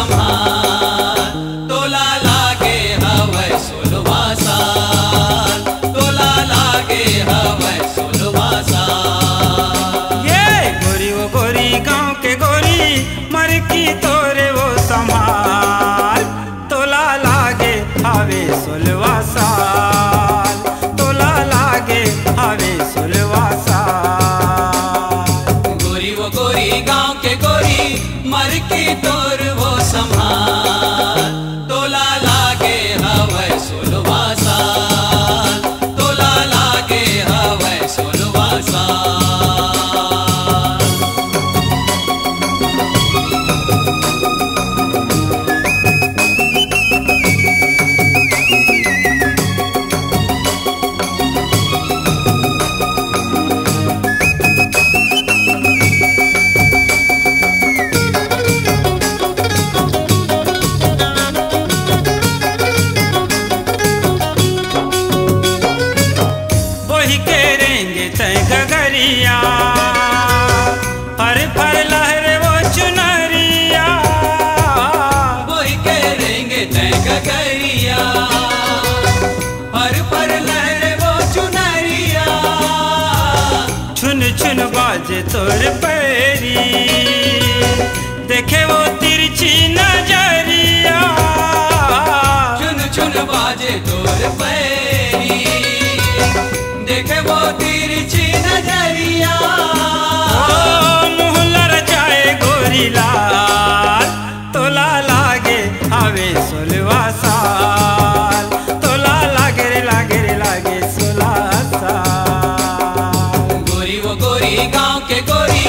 संभाल, तोला लागे हवै सोलवा साल, तोला लागे हवै सोलवा साल। ये गोरी वो गोरी गांव के गोरी मर की तोरे वो संभाल, तोला लागे हवे सोलवा साल, तोला लागे हवे सोलवा साल। गोरी वो गोरी गांव के गोरी मर की तोर वो संभाल, तोला लागे हवै सोलवा साल, तोला लागे हवै सोलवा साल। गगरिया फर फर लहरे वो चुनरिया, वही करेंगे तय गगरिया, फर फर लहरे वो चुनरिया। छुन छुन बाजे तोर पैरी, देखे वो तिरछी नजरिया, चुन चुन बाजे तोर पैरी, देखे वो तिरछी नजरिया। मुँह लरचाए गोरी लाल, तोला लागे हवे सोलवा साल, तोला लागे रे लागे रे लागे सोलह साल। गोरी वो गोरी गांव के गोरी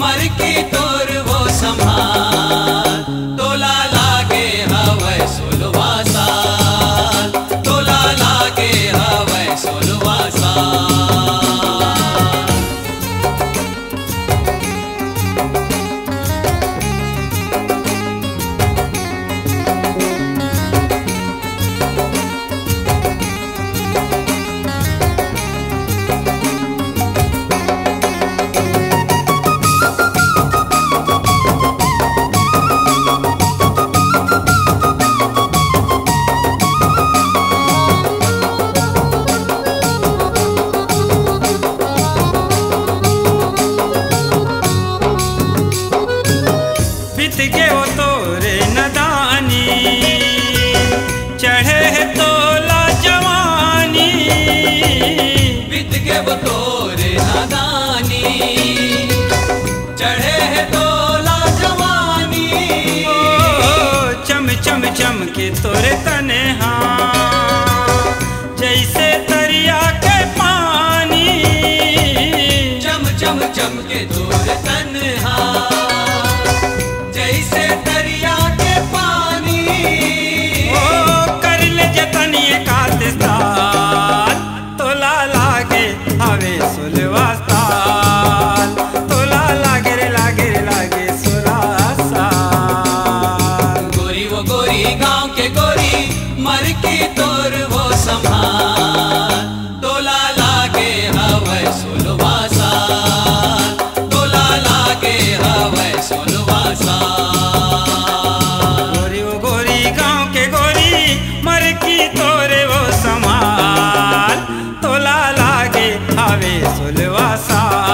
मर की तोर वो संभाल, तोला लागे हवै सोलवा साल, तोला लागे हवै सोलवा साल। बीत गए वो तोरे नदानी, चढ़े है तोला जवानी, बीत के वो तोरे नादानी, चढ़े है तोला जवानी। ओ चम चम चम के तोरे तनहा, जैसे दरिया के पानी, चम चम चम के तोरे तन्हा, जैसे दरिया के पानी। ओ कर ले जतनिए काते साल, तोला लागे हवे सोलवा साल, तोला लागे रे लागे रे लागे सोलह साल। गोरी वो गोरी गांव के गोरी मर की तोर वो संभाल, तोला लागे हवै सोलवा साल, तोला लागे हवै सोलवा साल। गोरी वो गोरी गांव के गोरी मर की तोरे वो संभाल, तोला लागे हवे सोलवा साल।